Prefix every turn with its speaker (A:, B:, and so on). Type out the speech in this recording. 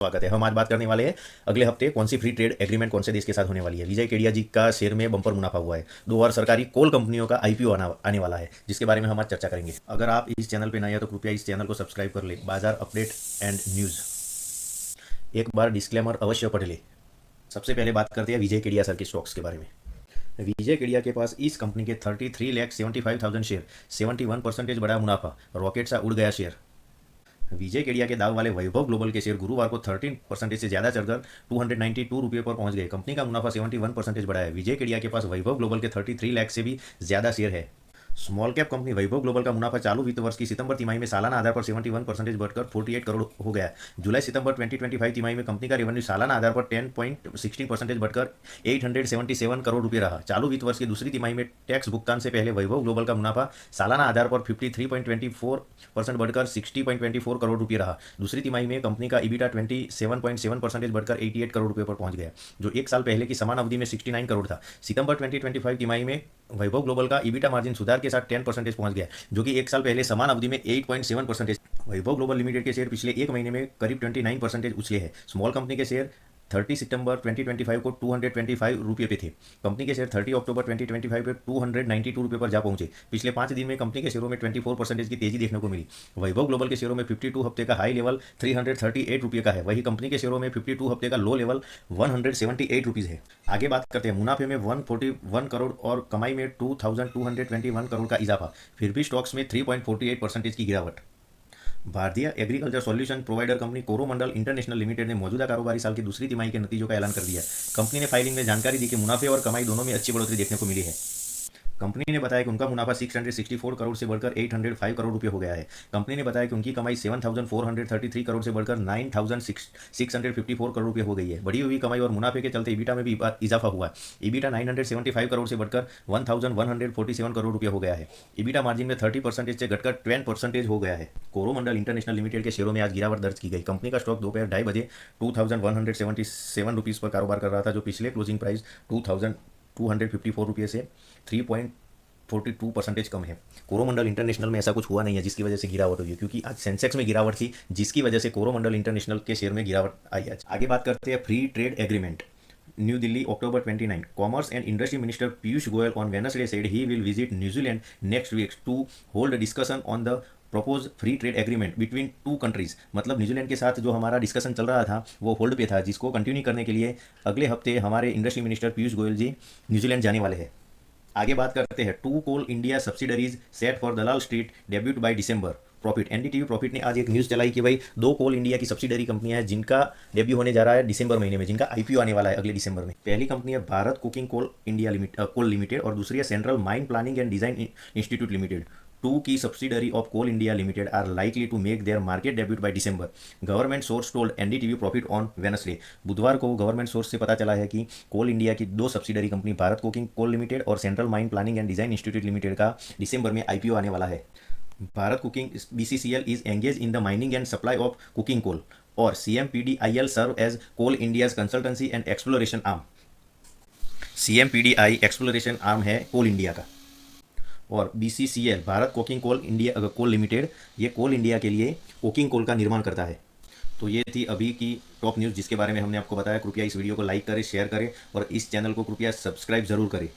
A: स्वागत है। हम आज बात करने वाले हैं अगले हफ्ते कौन सी फ्री ट्रेड एग्रीमेंट कौन से देश के साथ होने वाली है। विजय केडिया जी का शेयर में बम्पर मुनाफा हुआ है। 2 और सरकारी कोल कंपनियों का आईपीओ आने वाला है, जिसके बारे में हम आज चर्चा करेंगे। अगर आप इस चैनल पर नए हैं तो कृपया इस चैनल को सब्सक्राइब कर ले। बाजार अपडेट एंड न्यूज़ एक बार डिस्क्लेमर अवश्य पढ़ ले। सबसे पहले बात करते हैं विजय केडिया सर के स्टॉक्स के बारे में। विजय केडिया के पास इस कंपनी के 33,75,000 शेयर, 71% बढ़ा मुनाफा, रॉकेट सा उड़ गया शेयर। विजय केडिया के दाव वाले वैभव ग्लोबल के शेयर गुरुवार को 13% से ज्यादा चढ़कर 292 रुपये पर पहुंच गए। कंपनी का मुनाफा 71% बढ़ा है। विजय केडिया के पास वैभव ग्लोबल के 33 लाख से भी ज्यादा शेयर है। स्मॉल कैप कंपनी वैभव ग्लोबल का मुनाफा चालू वित्त वर्ष की सितंबर तिमाही में सालाना आधार पर 71% बढ़कर 48 करोड़ हो गया। जुलाई सितंबर 2025 तिमाही में कंपनी का रेवेन्यू सालाना आधार पर 10.16% बढ़कर 877 करोड़ रुपये रहा। चालू वित्त वर्ष की दूसरी तिमाही में टैक्स भुगतान से पहले वैभव ग्लोबल का मुनाफा सालाना आधार पर 53.24% बढ़कर 60.24 करोड़ रुपये रहा। दूसरी तिमाही में कंपनी का ईबिटा 27.7% बढ़कर 88 करोड़ रुपये पर पहुंच गया, जो एक साल पहले की समान अवधि में 69 करोड़ था। सितंबर 2025 तिमाही में वैभव ग्लोबल का ईबिटा मार्जिन सुधार के साथ 10% पहुंच गया, जो कि एक साल पहले समान अवधि में 8.7%। वैभव ग्लोबल लिमिटेड के शेयर पिछले एक महीने में करीब 29% उछले हैं। स्मॉल कंपनी के शेयर 30 सितंबर 2025 को 225 रुपये पे थे। कंपनी के शेयर 30 अक्टूबर 2025 पे 292 रुपये पर जा पहुंचे। पिछले 5 दिन में कंपनी के शेयरों में 24% की तेजी देखने को मिली। वैभव ग्लोबल के शेयरों में 52 हफ्ते का हाई लेवल 338 रुपये का है, वही कंपनी के शेयरों में 52 हफ्ते का लो लेवल 178 रुपीज़ है। आगे बात करते हैं मुनाफे में 141 करोड़ और कमाई में 2221 करोड़ का इजाफा, फिर भी स्टॉक्स में 3.48% की गिरावट। भारतीय agriculture solution provider company Coromandel international limited ने मौजूदा कारोबारी साल की दूसरी तिमाही के नतीजों का ऐलान कर दिया। कंपनी ने फाइलिंग में जानकारी दी कि मुनाफे और कमाई दोनों में अच्छी बढ़ोतरी देखने को मिली है। कंपनी ने बताया कि उनका मुनाफा 664 करोड़ से बढ़कर 805 करोड़ रुपये हो गया है। कंपनी ने बताया कि उनकी कमाई 7,433 करोड़ से बढ़कर 9,654 करोड़ रुपये हो गई है। बढ़ी हुई कमाई और मुनाफे के चलते ईबिटा में भी इजाफा हुआ है। ईबिटा 975 करोड़ से बढ़कर 1,147 करोड़ रुपये हो गया है। ईबिटा मार्जिन में 30% से घटकर 10% हो गया है। कोरोमंडल इंटरनेशनल लिमिटेड के शेयरों में आज गिरावट दर्ज की गई। कंपनी का स्टॉक दोपहर 2:30 बजे 2,177 रुपीज़ पर कारोबार कर रहा था, जो पिछले क्लोजिंग प्राइस 2,254 रुपये से 3.42% कम है। कोरोमंडल इंटरनेशनल में ऐसा कुछ हुआ नहीं है जिसकी वजह से गिरावट हुई है, क्योंकि आज सेंसेक्स में गिरावट थी, जिसकी वजह से कोरोमंडल इंटरनेशनल के शेयर में गिरावट आई है। आगे बात करते हैं free trade agreement. New Delhi October 29, commerce and industry minister Piyush Goyal on Wednesday said he will visit New Zealand next week to hold discussion on the propose free trade agreement between two countries. मतलब New Zealand के साथ जो हमारा discussion चल रहा था वो hold पे था, जिसको कंटिन्यू करने के लिए अगले हफ्ते हमारे industry minister Piyush Goyal ji New Zealand जाने वाले हैं। आगे बात करते हैं 2 Coal India subsidiaries set for Dalal Street debut by December. Profit NDTV Profit ने आज एक न्यूज़ चलाई कि भाई 2 कोल इंडिया की सब्सिडरी कंपनियां हैं जिनका डेब्यू होने जा रहा है दिसंबर महीने में, जिनका आईपीओ आने वाला है अगले दिसंबर में। पहली कंपनी है भारत कुकिंग कोल इंडिया कोल लिमिटेड और दूसरी है central mine planning and design institute limited. 2 की subsidiary of coal India limited are likely to make their market debut by December, government source told NDTV profit on Wednesday. बुधवार को government source से पता चला है कि कोल इंडिया की 2 subsidiary company Bharat cooking Coal limited और Central mine planning and design institute Limited का दिसंबर में आईपीओ आने वाला है। Bharat Coking BCCL is engage in the mining and supply of coking coal, और CMPDIL serve as Coal India's consultancy and exploration arm. CMPDI exploration arm है Coal India का, और BCCL Bharat Coking Coal India कोल Limited ये Coal India के लिए coking coal का निर्माण करता है। तो ये थी अभी की टॉप न्यूज़ जिसके बारे में हमने आपको बताया। कृपया इस वीडियो को लाइक करें, शेयर करें और इस चैनल को कृपया सब्सक्राइब जरूर करें।